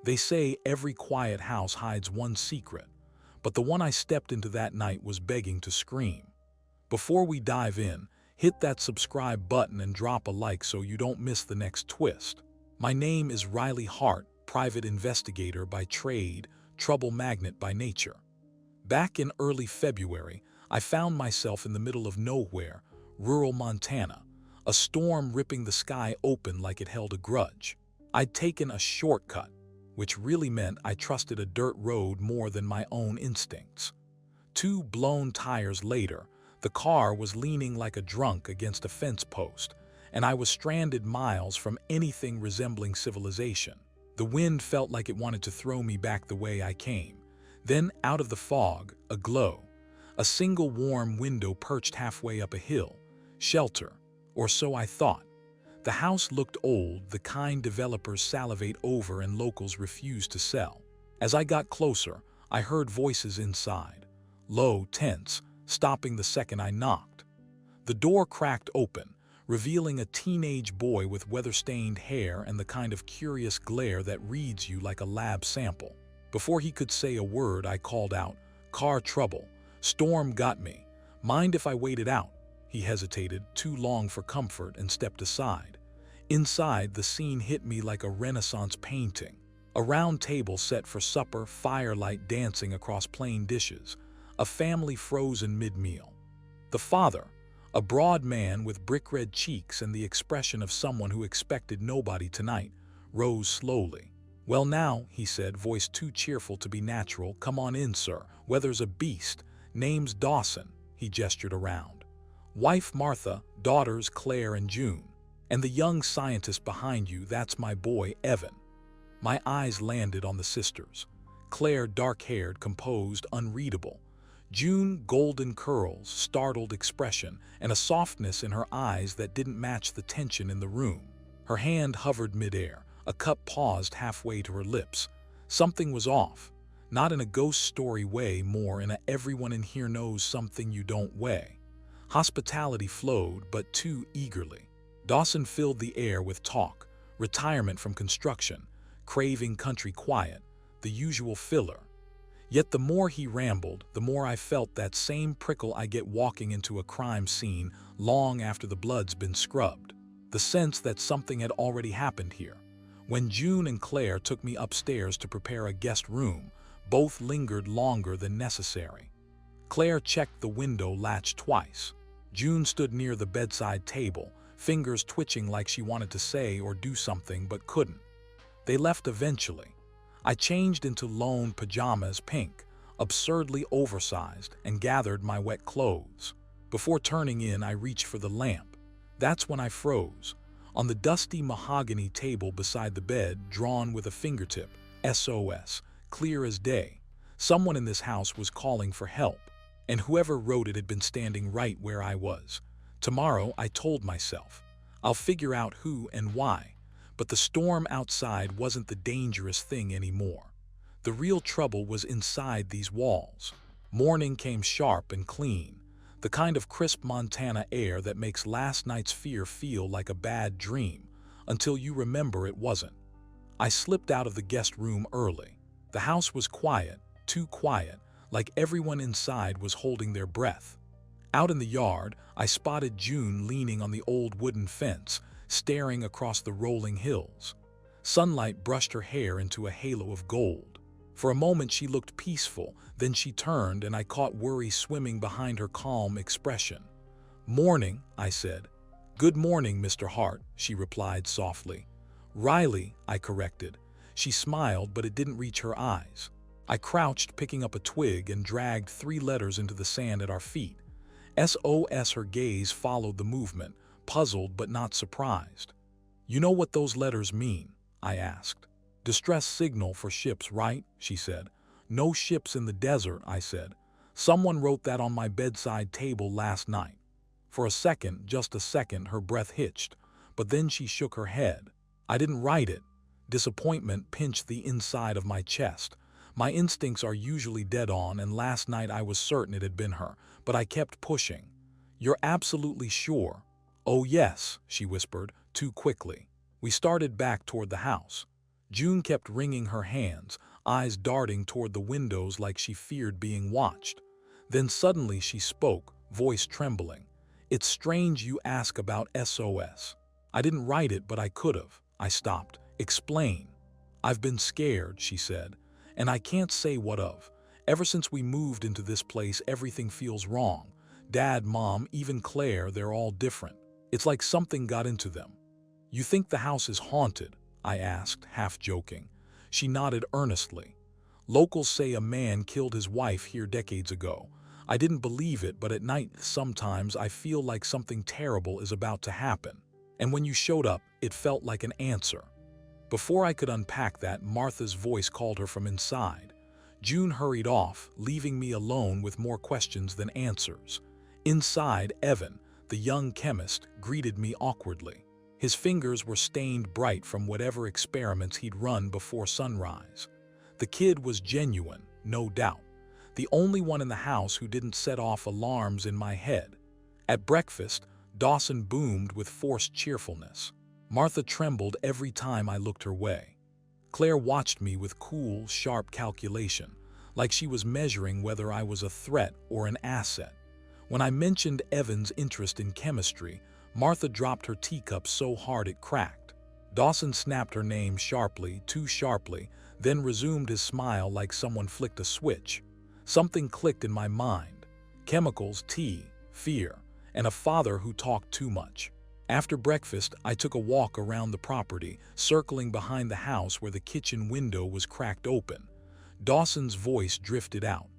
They say every quiet house hides one secret, but the one I stepped into that night was begging to scream. Before we dive in, hit that subscribe button and drop a like so you don't miss the next twist. My name is Riley Hart, private investigator by trade, trouble magnet by nature. Back in early February, I found myself in the middle of nowhere, rural Montana, a storm ripping the sky open like it held a grudge. I'd taken a shortcut, which really meant I trusted a dirt road more than my own instincts. 2 blown tires later, the car was leaning like a drunk against a fence post, and I was stranded miles from anything resembling civilization. The wind felt like it wanted to throw me back the way I came. Then, out of the fog, a glow. A single warm window perched halfway up a hill. Shelter, or so I thought. The house looked old, the kind developers salivate over and locals refuse to sell. As I got closer, I heard voices inside. Low, tense, stopping the second I knocked. The door cracked open, revealing a teenage boy with weather-stained hair and the kind of curious glare that reads you like a lab sample. Before he could say a word, I called out, "Car trouble. Storm got me. Mind if I waited out?" He hesitated, too long for comfort, and stepped aside. Inside, the scene hit me like a Renaissance painting. A round table set for supper, firelight dancing across plain dishes. A family frozen mid-meal. The father, a broad man with brick-red cheeks and the expression of someone who expected nobody tonight, rose slowly. "Well now," he said, voice too cheerful to be natural, "come on in, sir. Weather's a beast. Name's Dawson." He gestured around. "Wife Martha, daughters Claire and June. And the young scientist behind you, that's my boy, Evan." My eyes landed on the sisters. Claire, dark-haired, composed, unreadable. June, golden curls, startled expression, and a softness in her eyes that didn't match the tension in the room. Her hand hovered midair. A cup paused halfway to her lips. Something was off. Not in a ghost story way, more in a everyone in here knows something you don't way. Hospitality flowed, but too eagerly. Dawson filled the air with talk, retirement from construction, craving country quiet, the usual filler. Yet the more he rambled, the more I felt that same prickle I get walking into a crime scene long after the blood's been scrubbed. The sense that something had already happened here. When June and Claire took me upstairs to prepare a guest room, both lingered longer than necessary. Claire checked the window latch twice. June stood near the bedside table, fingers twitching like she wanted to say or do something but couldn't. They left eventually. I changed into lone pajamas, pink, absurdly oversized, and gathered my wet clothes. Before turning in, I reached for the lamp. That's when I froze. On the dusty mahogany table beside the bed, drawn with a fingertip, SOS, clear as day. Someone in this house was calling for help, and whoever wrote it had been standing right where I was. Tomorrow, I told myself, I'll figure out who and why. But the storm outside wasn't the dangerous thing anymore. The real trouble was inside these walls. Morning came sharp and clean. The kind of crisp Montana air that makes last night's fear feel like a bad dream, until you remember it wasn't. I slipped out of the guest room early. The house was quiet, too quiet, like everyone inside was holding their breath. Out in the yard, I spotted June leaning on the old wooden fence, staring across the rolling hills. Sunlight brushed her hair into a halo of gold. For a moment she looked peaceful, then she turned and I caught worry swimming behind her calm expression. "Morning," I said. "Good morning, Mr. Hart," she replied softly. "Riley," I corrected. She smiled, but it didn't reach her eyes. I crouched, picking up a twig, and dragged 3 letters into the sand at our feet. SOS. Her gaze followed the movement, puzzled but not surprised. "You know what those letters mean?" I asked. "Distress signal for ships, right?" she said. "No ships in the desert," I said. "Someone wrote that on my bedside table last night." For a second, just a second, her breath hitched, but then she shook her head. "I didn't write it." Disappointment pinched the inside of my chest. My instincts are usually dead on, and last night I was certain it had been her, but I kept pushing. "You're absolutely sure?" "Oh yes," she whispered, too quickly. We started back toward the house. June kept wringing her hands, eyes darting toward the windows like she feared being watched. Then suddenly she spoke, voice trembling. "It's strange you ask about SOS. I didn't write it, but I could have." I stopped. "Explain." "I've been scared," she said, "and I can't say what of. Ever since we moved into this place, everything feels wrong. Dad, Mom, even Claire, they're all different. It's like something got into them." "You think the house is haunted?" I asked, half joking. She nodded earnestly. "Locals say a man killed his wife here decades ago. I didn't believe it, but at night sometimes I feel like something terrible is about to happen. And when you showed up, it felt like an answer." Before I could unpack that, Martha's voice called her from inside. June hurried off, leaving me alone with more questions than answers. Inside, Evan, the young chemist, greeted me awkwardly. His fingers were stained bright from whatever experiments he'd run before sunrise. The kid was genuine, no doubt. The only one in the house who didn't set off alarms in my head. At breakfast, Dawson boomed with forced cheerfulness. Martha trembled every time I looked her way. Claire watched me with cool, sharp calculation, like she was measuring whether I was a threat or an asset. When I mentioned Evan's interest in chemistry, Martha dropped her teacup so hard it cracked. Dawson snapped her name sharply, too sharply, then resumed his smile like someone flicked a switch. Something clicked in my mind. Chemicals, tea, fear, and a father who talked too much. After breakfast, I took a walk around the property, circling behind the house where the kitchen window was cracked open. Dawson's voice drifted out.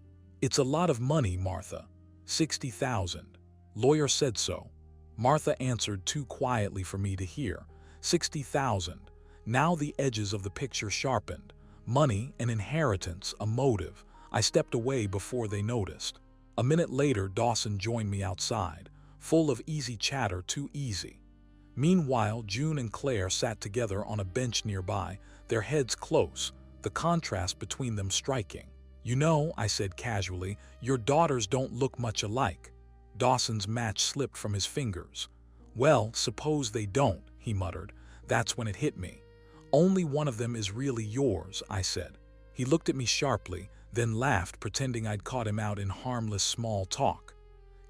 "It's a lot of money, Martha. 60,000. Lawyer said so." Martha answered too quietly for me to hear. 60,000. Now the edges of the picture sharpened. Money, an inheritance, a motive. I stepped away before they noticed. A minute later, Dawson joined me outside, full of easy chatter, too easy. Meanwhile, June and Claire sat together on a bench nearby, their heads close, the contrast between them striking. "You know," I said casually, "your daughters don't look much alike." Dawson's match slipped from his fingers. "Well, suppose they don't," he muttered. That's when it hit me. "Only one of them is really yours," I said. He looked at me sharply, then laughed, pretending I'd caught him out in harmless small talk.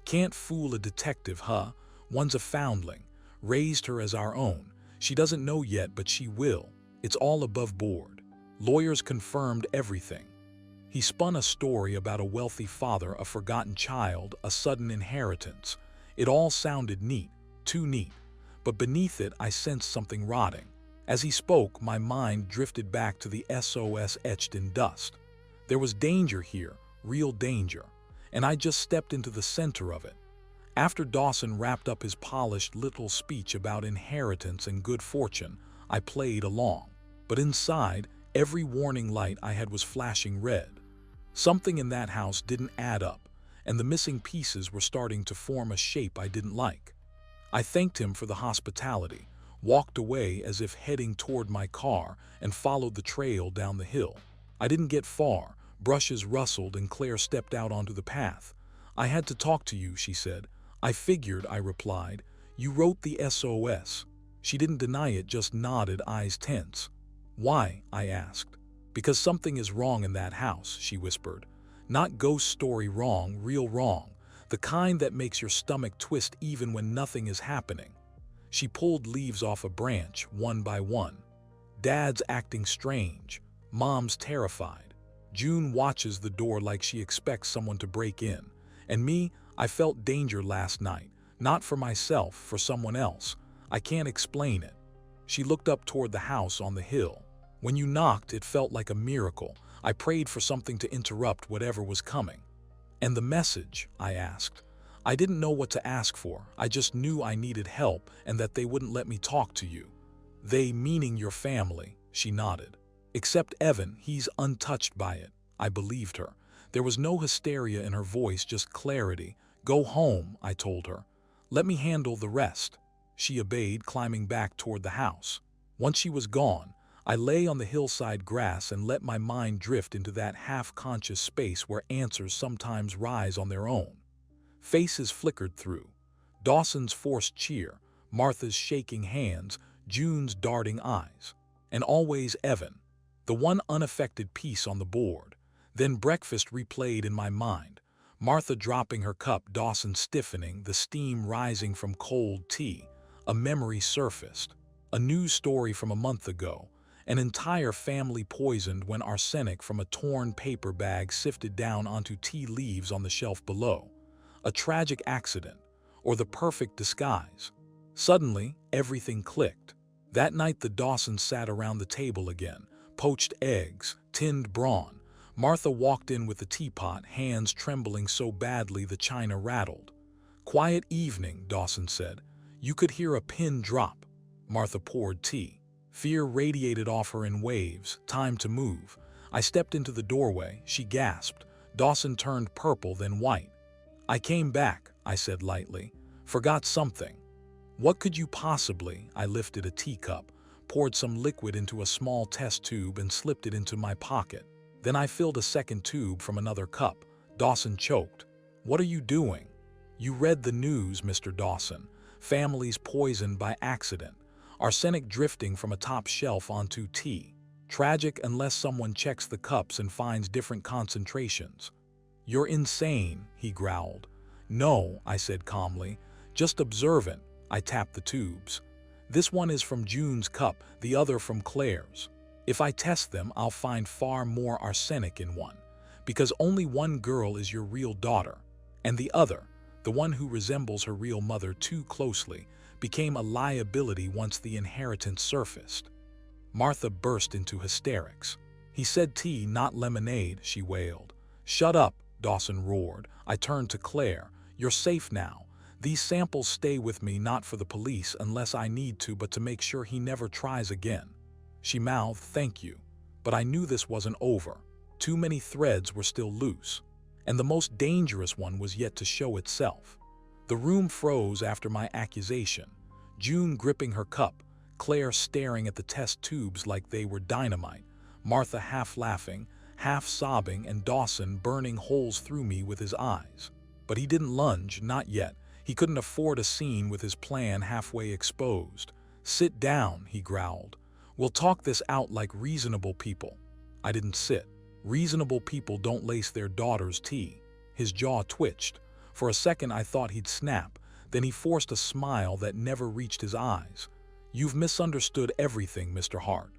"Can't fool a detective, huh? One's a foundling. Raised her as our own. She doesn't know yet, but she will. It's all above board. Lawyers confirmed everything." He spun a story about a wealthy father, a forgotten child, a sudden inheritance. It all sounded neat, too neat. But beneath it, I sensed something rotting. As he spoke, my mind drifted back to the SOS etched in dust. There was danger here, real danger, and I just stepped into the center of it. After Dawson wrapped up his polished little speech about inheritance and good fortune, I played along. But inside, every warning light I had was flashing red. Something in that house didn't add up, and the missing pieces were starting to form a shape I didn't like. I thanked him for the hospitality, walked away as if heading toward my car, and followed the trail down the hill. I didn't get far. Brushes rustled and Claire stepped out onto the path. "I had to talk to you," she said. "I figured," I replied. "You wrote the SOS." She didn't deny it, just nodded, eyes tense. "Why?" I asked. "Because something is wrong in that house," she whispered. "Not ghost story wrong, real wrong. The kind that makes your stomach twist even when nothing is happening." She pulled leaves off a branch, one by one. "Dad's acting strange. Mom's terrified. June watches the door like she expects someone to break in. And me, I felt danger last night. Not for myself, for someone else. I can't explain it." She looked up toward the house on the hill. "When you knocked, it felt like a miracle. I prayed for something to interrupt whatever was coming." "And the message?" I asked. I didn't know what to ask for. I just knew I needed help and that they wouldn't let me talk to you. "They, meaning your family," she nodded. "Except Evan, he's untouched by it." I believed her. There was no hysteria in her voice, just clarity. "Go home," I told her. "Let me handle the rest." She obeyed, climbing back toward the house. Once she was gone, I lay on the hillside grass and let my mind drift into that half-conscious space where answers sometimes rise on their own. Faces flickered through. Dawson's forced cheer, Martha's shaking hands, June's darting eyes. And always Evan, The one unaffected piece on the board. Then breakfast replayed in my mind. Martha dropping her cup, Dawson stiffening, the steam rising from cold tea. A memory surfaced. A news story from a month ago. An entire family poisoned when arsenic from a torn paper bag sifted down onto tea leaves on the shelf below. A tragic accident, or the perfect disguise. Suddenly, everything clicked. That night the Dawsons sat around the table again. Poached eggs, tinned brawn. Martha walked in with the teapot, hands trembling so badly the china rattled. "Quiet evening," Dawson said. You could hear a pin drop. Martha poured tea. Fear radiated off her in waves. Time to move. I stepped into the doorway. She gasped. Dawson turned purple, then white. "I came back," I said lightly. "Forgot something." "What could you possibly?" I lifted a teacup, poured some liquid into a small test tube and slipped it into my pocket. Then I filled a second tube from another cup. Dawson choked. "What are you doing?" "You read the news, Mr. Dawson. Families poisoned by accident. Arsenic drifting from a top shelf onto tea. Tragic unless someone checks the cups and finds different concentrations." "You're insane," he growled. "No," I said calmly. "Just observant." I tapped the tubes. "This one is from June's cup, the other from Claire's. If I test them, I'll find far more arsenic in one. Because only one girl is your real daughter. And the other, the one who resembles her real mother too closely, became a liability once the inheritance surfaced." Martha burst into hysterics. "He said tea, not lemonade," she wailed. "Shut up," Dawson roared. I turned to Claire. "You're safe now. These samples stay with me, not for the police unless I need to, but to make sure he never tries again." She mouthed, "Thank you." But I knew this wasn't over. Too many threads were still loose. And the most dangerous one was yet to show itself. The room froze after my accusation. June gripping her cup, Claire staring at the test tubes like they were dynamite, Martha half laughing, half sobbing, and Dawson burning holes through me with his eyes. But he didn't lunge, not yet. He couldn't afford a scene with his plan halfway exposed. "Sit down," he growled. "We'll talk this out like reasonable people." I didn't sit. Reasonable people don't lace their daughter's tea. His jaw twitched. For a second I thought he'd snap. Then he forced a smile that never reached his eyes. "You've misunderstood everything, Mr. Hart."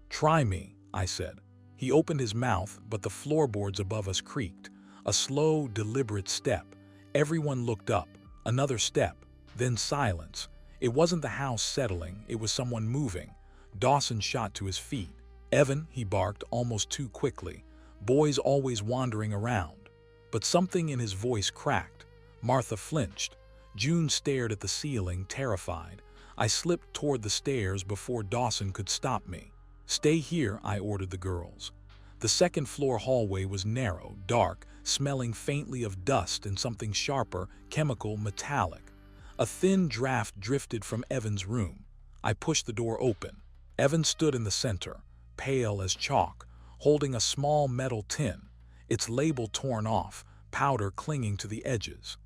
"Try me," I said. He opened his mouth, but the floorboards above us creaked. A slow, deliberate step. Everyone looked up. Another step. Then silence. It wasn't the house settling, it was someone moving. Dawson shot to his feet. "Evan," he barked almost too quickly. "Boy's always wandering around." But something in his voice cracked. Martha flinched. June stared at the ceiling, terrified. I slipped toward the stairs before Dawson could stop me. "Stay here," I ordered the girls. The second-floor hallway was narrow, dark, smelling faintly of dust and something sharper, chemical, metallic. A thin draft drifted from Evan's room. I pushed the door open. Evan stood in the center, pale as chalk, holding a small metal tin, its label torn off, powder clinging to the edges.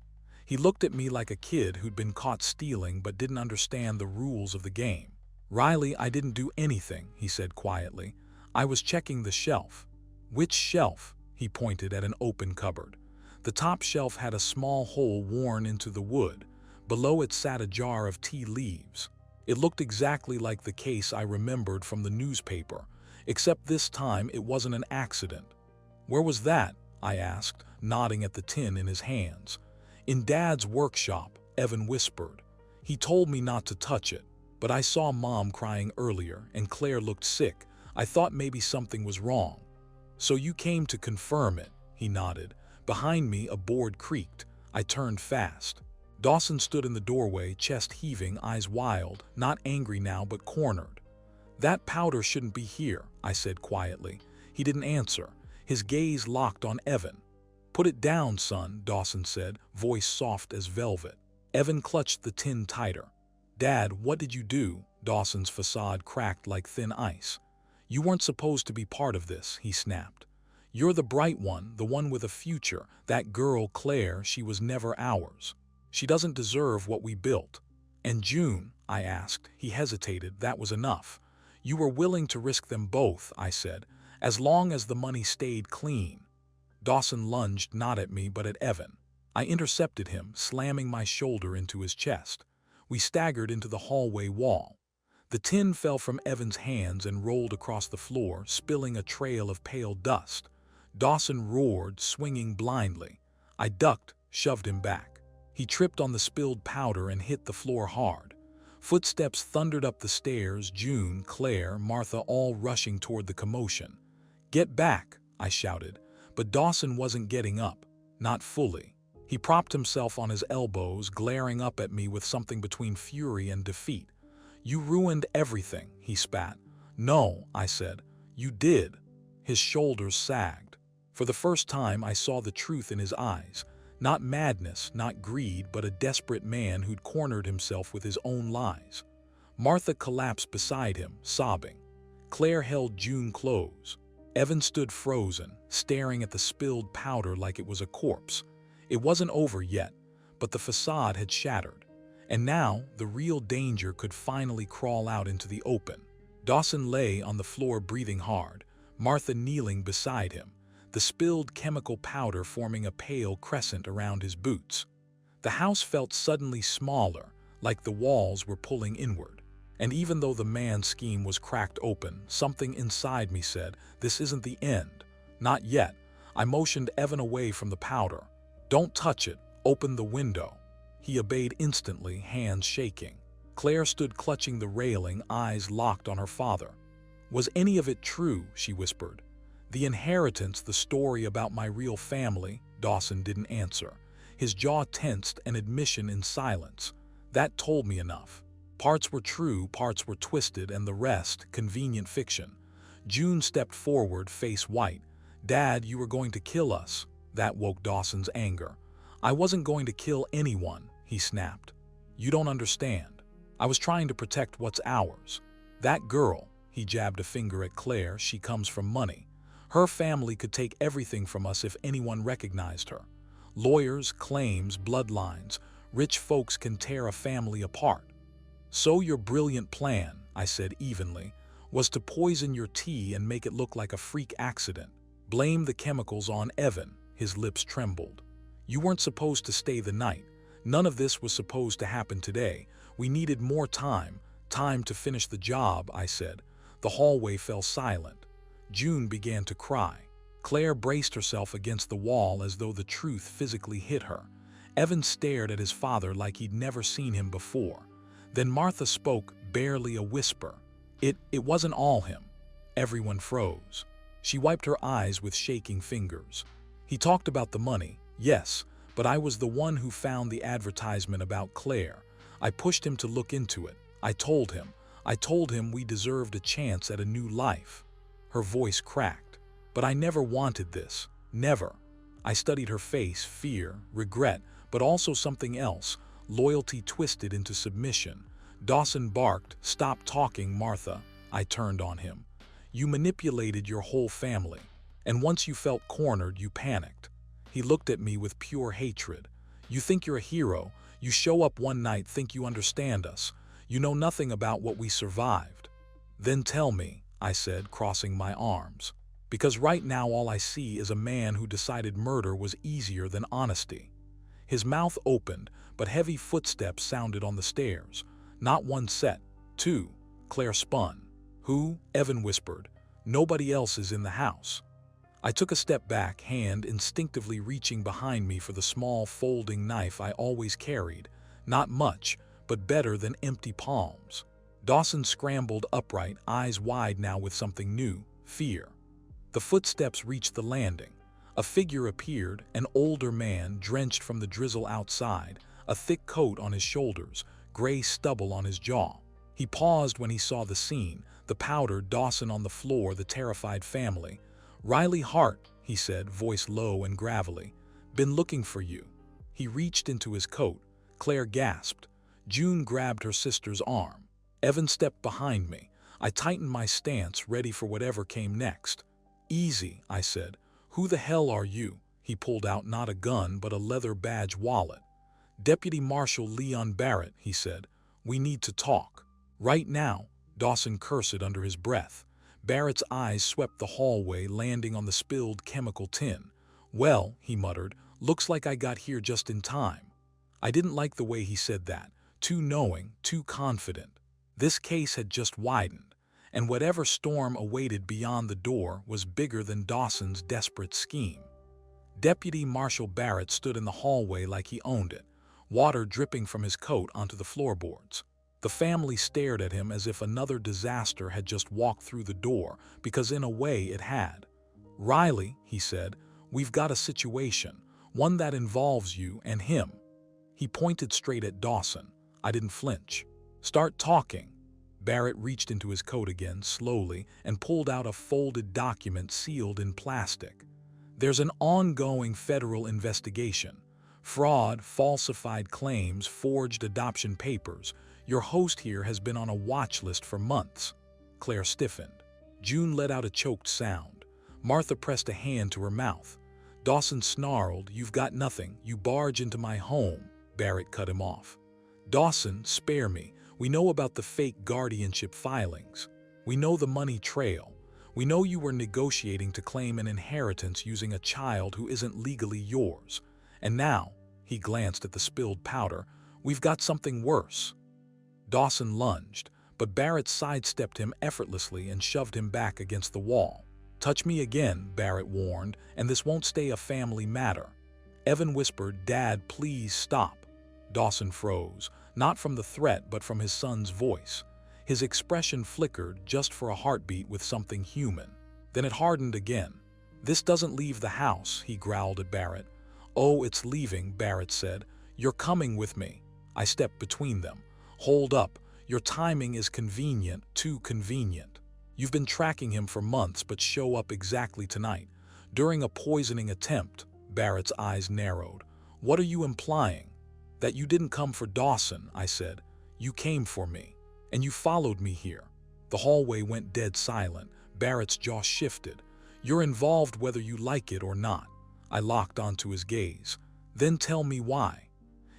He looked at me like a kid who'd been caught stealing but didn't understand the rules of the game. "Riley, I didn't do anything," he said quietly. "I was checking the shelf." "Which shelf?" He pointed at an open cupboard. The top shelf had a small hole worn into the wood. Below it sat a jar of tea leaves. It looked exactly like the case I remembered from the newspaper, except this time it wasn't an accident. "Where was that?" I asked, nodding at the tin in his hands. "In Dad's workshop," Evan whispered. "He told me not to touch it, but I saw Mom crying earlier and Claire looked sick. I thought maybe something was wrong." "So you came to confirm it," he nodded. Behind me, a board creaked. I turned fast. Dawson stood in the doorway, chest heaving, eyes wild, not angry now but cornered. "That powder shouldn't be here," I said quietly. He didn't answer. His gaze locked on Evan. "Put it down, son," Dawson said, voice soft as velvet. Evan clutched the tin tighter. "Dad, what did you do?" Dawson's facade cracked like thin ice. "You weren't supposed to be part of this," he snapped. "You're the bright one, the one with a future. That girl, Claire, she was never ours. She doesn't deserve what we built." "And June?" I asked. He hesitated. "That was enough." "You were willing to risk them both," I said. As long as the money stayed clean. Dawson lunged not at me but at Evan. I intercepted him, slamming my shoulder into his chest. We staggered into the hallway wall. The tin fell from Evan's hands and rolled across the floor, spilling a trail of pale dust. Dawson roared, swinging blindly. I ducked, shoved him back. He tripped on the spilled powder and hit the floor hard. Footsteps thundered up the stairs, June, Claire, Martha all rushing toward the commotion. "Get back," I shouted, but Dawson wasn't getting up, not fully. He propped himself on his elbows, glaring up at me with something between fury and defeat. "You ruined everything," he spat. "No," I said. "You did." His shoulders sagged. For the first time I saw the truth in his eyes. Not madness, not greed, but a desperate man who'd cornered himself with his own lies. Martha collapsed beside him, sobbing. Claire held June close. Evan stood frozen, staring at the spilled powder like it was a corpse. It wasn't over yet, but the facade had shattered. And now, the real danger could finally crawl out into the open. Dawson lay on the floor breathing hard, Martha kneeling beside him, the spilled chemical powder forming a pale crescent around his boots. The house felt suddenly smaller, like the walls were pulling inward. And even though the man's scheme was cracked open, something inside me said, "This isn't the end. Not yet." I motioned Evan away from the powder. "Don't touch it. Open the window." He obeyed instantly, hands shaking. Claire stood clutching the railing, eyes locked on her father. "Was any of it true?" she whispered. "The inheritance, the story about my real family?" Dawson didn't answer. His jaw tensed, an admission in silence. That told me enough. Parts were true, parts were twisted, and the rest, convenient fiction. June stepped forward, face white. "Dad, you were going to kill us." That woke Dawson's anger. "I wasn't going to kill anyone," he snapped. "You don't understand. I was trying to protect what's ours. That girl," he jabbed a finger at Claire, "she comes from money. Her family could take everything from us if anyone recognized her. Lawyers, claims, bloodlines. Rich folks can tear a family apart. So your brilliant plan," I said evenly, "was to poison your tea and make it look like a freak accident. Blame the chemicals on Evan." His lips trembled. "You weren't supposed to stay the night. None of this was supposed to happen today. We needed more time. Time to finish the job," I said. The hallway fell silent. June began to cry. Claire braced herself against the wall as though the truth physically hit her. Evan stared at his father like he'd never seen him before. Then Martha spoke, barely a whisper. It wasn't all him." Everyone froze. She wiped her eyes with shaking fingers. "He talked about the money, yes, but I was the one who found the advertisement about Claire. I pushed him to look into it. I told him we deserved a chance at a new life." Her voice cracked. "But I never wanted this. Never." I studied her face, fear, regret, but also something else, loyalty twisted into submission. Dawson barked, "Stop talking, Martha." I turned on him. "You manipulated your whole family. And once you felt cornered, you panicked." He looked at me with pure hatred. "You think you're a hero. You show up one night, think you understand us. You know nothing about what we survived." "Then tell me," I said, crossing my arms. "Because right now all I see is a man who decided murder was easier than honesty." His mouth opened, but heavy footsteps sounded on the stairs. Not one set, two. Claire spun. "Who?" Evan whispered. "Nobody else is in the house." I took a step back, hand instinctively reaching behind me for the small folding knife I always carried. Not much, but better than empty palms. Dawson scrambled upright, eyes wide now with something new, fear. The footsteps reached the landing. A figure appeared, an older man drenched from the drizzle outside, a thick coat on his shoulders, gray stubble on his jaw. He paused when he saw the scene, the powder, Dawson on the floor, the terrified family. "Riley Hart," he said, voice low and gravelly. "Been looking for you." He reached into his coat. Claire gasped. June grabbed her sister's arm. Evan stepped behind me. I tightened my stance, ready for whatever came next. "Easy," I said. "Who the hell are you?" He pulled out not a gun, but a leather badge wallet. "Deputy Marshal Leon Barrett," he said. "We need to talk." "Right now," Dawson cursed under his breath. Barrett's eyes swept the hallway, landing on the spilled chemical tin. "Well," he muttered, "looks like I got here just in time." I didn't like the way he said that. Too knowing, too confident. This case had just widened, and whatever storm awaited beyond the door was bigger than Dawson's desperate scheme. Deputy Marshal Barrett stood in the hallway like he owned it, water dripping from his coat onto the floorboards. The family stared at him as if another disaster had just walked through the door, because in a way it had. "Riley," he said, "we've got a situation, one that involves you and him." He pointed straight at Dawson. I didn't flinch. "Start talking." Barrett reached into his coat again, slowly, and pulled out a folded document sealed in plastic. "There's an ongoing federal investigation. Fraud, falsified claims, forged adoption papers. Your host here has been on a watch list for months." Claire stiffened. June let out a choked sound. Martha pressed a hand to her mouth. Dawson snarled, "You've got nothing. You barge into my home." Barrett cut him off. "Dawson, spare me. We know about the fake guardianship filings. We know the money trail. We know you were negotiating to claim an inheritance using a child who isn't legally yours. And now," he glanced at the spilled powder, "we've got something worse." Dawson lunged, but Barrett sidestepped him effortlessly and shoved him back against the wall. "Touch me again," Barrett warned, "and this won't stay a family matter." Evan whispered, "Dad, please stop." Dawson froze, not from the threat but from his son's voice. His expression flickered just for a heartbeat with something human. Then it hardened again. "This doesn't leave the house," he growled at Barrett. "Oh, it's leaving," Barrett said. "You're coming with me." I stepped between them. "Hold up. Your timing is convenient, too convenient. You've been tracking him for months but show up exactly tonight. During a poisoning attempt." Barrett's eyes narrowed. "What are you implying?" "That you didn't come for Dawson," I said. "You came for me. And you followed me here." The hallway went dead silent. Barrett's jaw shifted. "You're involved whether you like it or not." I locked onto his gaze. "Then tell me why."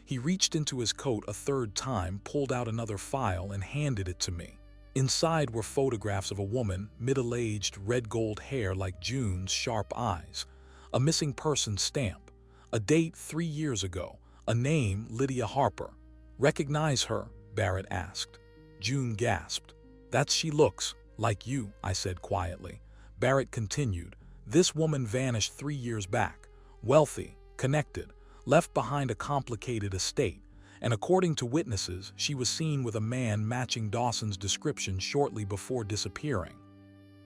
He reached into his coat a third time, pulled out another file, and handed it to me. Inside were photographs of a woman, middle-aged, red-gold hair like June's sharp eyes. A missing person stamp. A date 3 years ago. A name, Lydia Harper. "Recognize her?" Barrett asked. June gasped. "That's she looks like you," I said quietly. Barrett continued. "This woman vanished 3 years back. Wealthy, connected, left behind a complicated estate, and according to witnesses, she was seen with a man matching Dawson's description shortly before disappearing."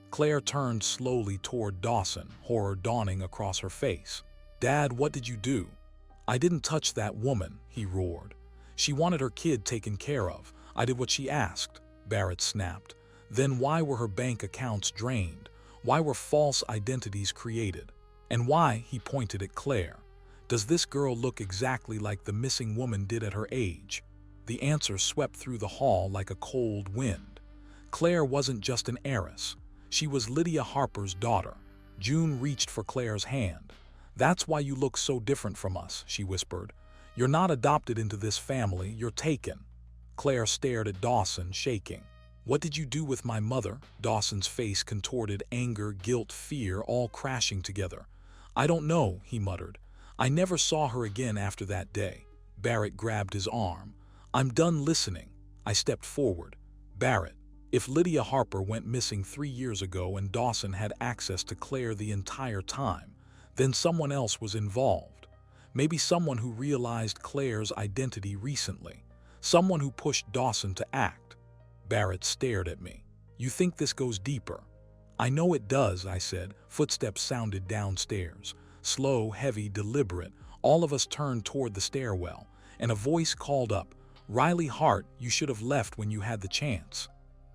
Claire turned slowly toward Dawson, horror dawning across her face. "Dad, what did you do?" "I didn't touch that woman," he roared. "She wanted her kid taken care of. I did what she asked," Barrett snapped. "Then why were her bank accounts drained? Why were false identities created? And why," he pointed at Claire, "does this girl look exactly like the missing woman did at her age?" The answer swept through the hall like a cold wind. Claire wasn't just an heiress. She was Lydia Harper's daughter. June reached for Claire's hand. "That's why you look so different from us," she whispered. "You're not adopted into this family, you're taken." Claire stared at Dawson, shaking. "What did you do with my mother?" Dawson's face contorted, anger, guilt, fear, all crashing together. "I don't know," he muttered. "I never saw her again after that day." Barrett grabbed his arm. "I'm done listening." I stepped forward. "Barrett, if Lydia Harper went missing 3 years ago and Dawson had access to Claire the entire time, then someone else was involved. Maybe someone who realized Claire's identity recently. Someone who pushed Dawson to act." Barrett stared at me. "You think this goes deeper?" "I know it does," I said. Footsteps sounded downstairs. Slow, heavy, deliberate. All of us turned toward the stairwell, and a voice called up, "Riley Hart, you should have left when you had the chance."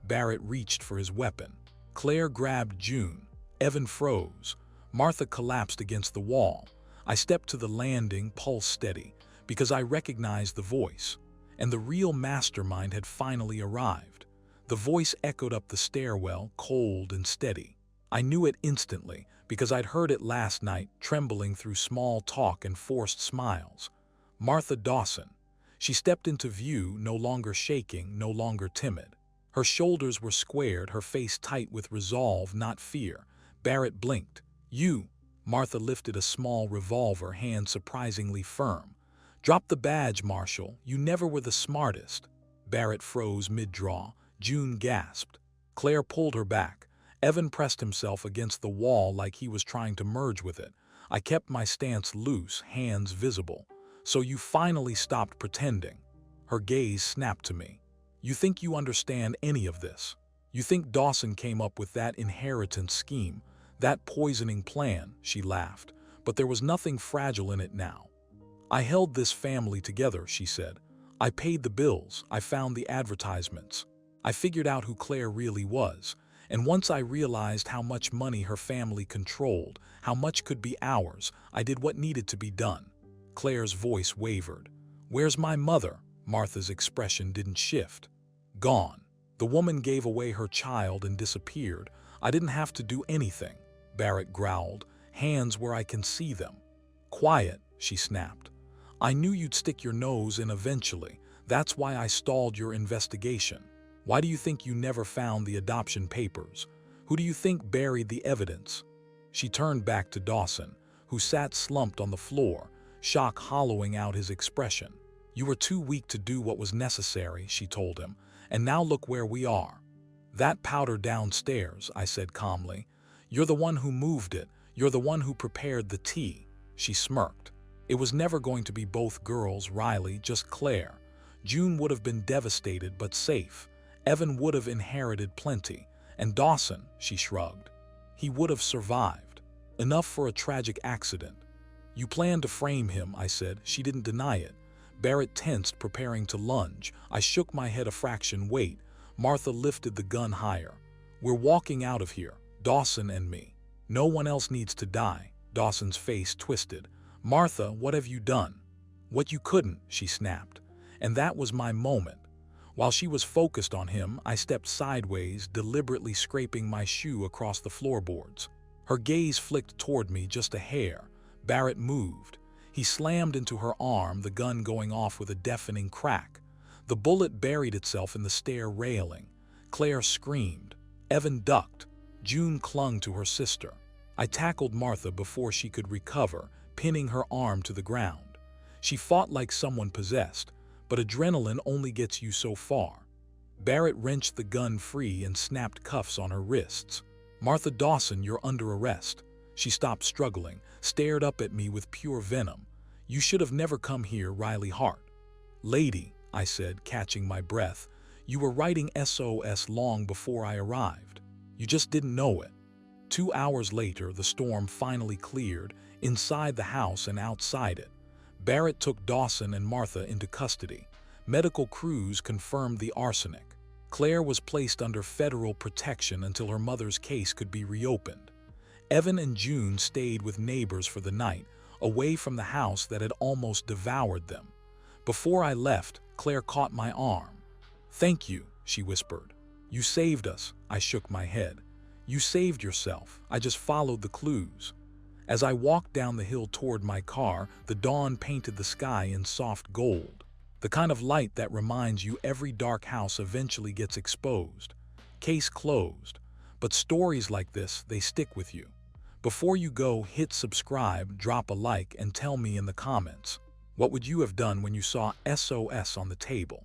Barrett reached for his weapon. Claire grabbed June. Evan froze. Martha collapsed against the wall. I stepped to the landing, pulse steady, because I recognized the voice. And the real mastermind had finally arrived. The voice echoed up the stairwell, cold and steady. I knew it instantly, because I'd heard it last night, trembling through small talk and forced smiles. Martha Dawson. She stepped into view, no longer shaking, no longer timid. Her shoulders were squared, her face tight with resolve, not fear. Barrett blinked. "You." Martha lifted a small revolver, hand surprisingly firm. "Drop the badge, Marshal. You never were the smartest." Barrett froze mid-draw. June gasped. Claire pulled her back. Evan pressed himself against the wall like he was trying to merge with it. I kept my stance loose, hands visible. "So you finally stopped pretending." Her gaze snapped to me. "You think you understand any of this? You think Dawson came up with that inheritance scheme, that poisoning plan?" She laughed. "But there was nothing fragile in it now. I held this family together," she said. "I paid the bills, I found the advertisements. I figured out who Claire really was. And once I realized how much money her family controlled, how much could be ours, I did what needed to be done." Claire's voice wavered. "Where's my mother?" Martha's expression didn't shift. "Gone. The woman gave away her child and disappeared. I didn't have to do anything." Barrett growled, "Hands where I can see them." "Quiet," she snapped. "I knew you'd stick your nose in eventually. That's why I stalled your investigation. Why do you think you never found the adoption papers? Who do you think buried the evidence?" She turned back to Dawson, who sat slumped on the floor, shock hollowing out his expression. "You were too weak to do what was necessary," she told him, "and now look where we are." "That powder downstairs," I said calmly. "You're the one who moved it. You're the one who prepared the tea." She smirked. "It was never going to be both girls, Riley, just Claire. June would have been devastated but safe. Evan would have inherited plenty. And Dawson," she shrugged, "he would have survived. Enough for a tragic accident." "You planned to frame him," I said. She didn't deny it. Barrett tensed, preparing to lunge. I shook my head a fraction. "Wait." Martha lifted the gun higher. "We're walking out of here, Dawson and me. No one else needs to die." Dawson's face twisted. "Martha, what have you done?" "What you couldn't," she snapped. And that was my moment. While she was focused on him, I stepped sideways, deliberately scraping my shoe across the floorboards. Her gaze flicked toward me just a hair. Barrett moved. He slammed into her arm, the gun going off with a deafening crack. The bullet buried itself in the stair railing. Claire screamed. Evan ducked. June clung to her sister. I tackled Martha before she could recover, pinning her arm to the ground. She fought like someone possessed, but adrenaline only gets you so far. Barrett wrenched the gun free and snapped cuffs on her wrists. "Martha Dawson, you're under arrest." She stopped struggling, stared up at me with pure venom. "You should have never come here, Riley Hart." "Lady," I said, catching my breath, "you were writing SOS long before I arrived. You just didn't know it." 2 hours later, the storm finally cleared, inside the house and outside it. Barrett took Dawson and Martha into custody. Medical crews confirmed the arsenic. Claire was placed under federal protection until her mother's case could be reopened. Evan and June stayed with neighbors for the night, away from the house that had almost devoured them. Before I left, Claire caught my arm. "Thank you," she whispered. "You saved us." I shook my head. "You saved yourself. I just followed the clues." As I walked down the hill toward my car, the dawn painted the sky in soft gold. The kind of light that reminds you every dark house eventually gets exposed. Case closed. But stories like this, they stick with you. Before you go, hit subscribe, drop a like, and tell me in the comments, what would you have done when you saw SOS on the table?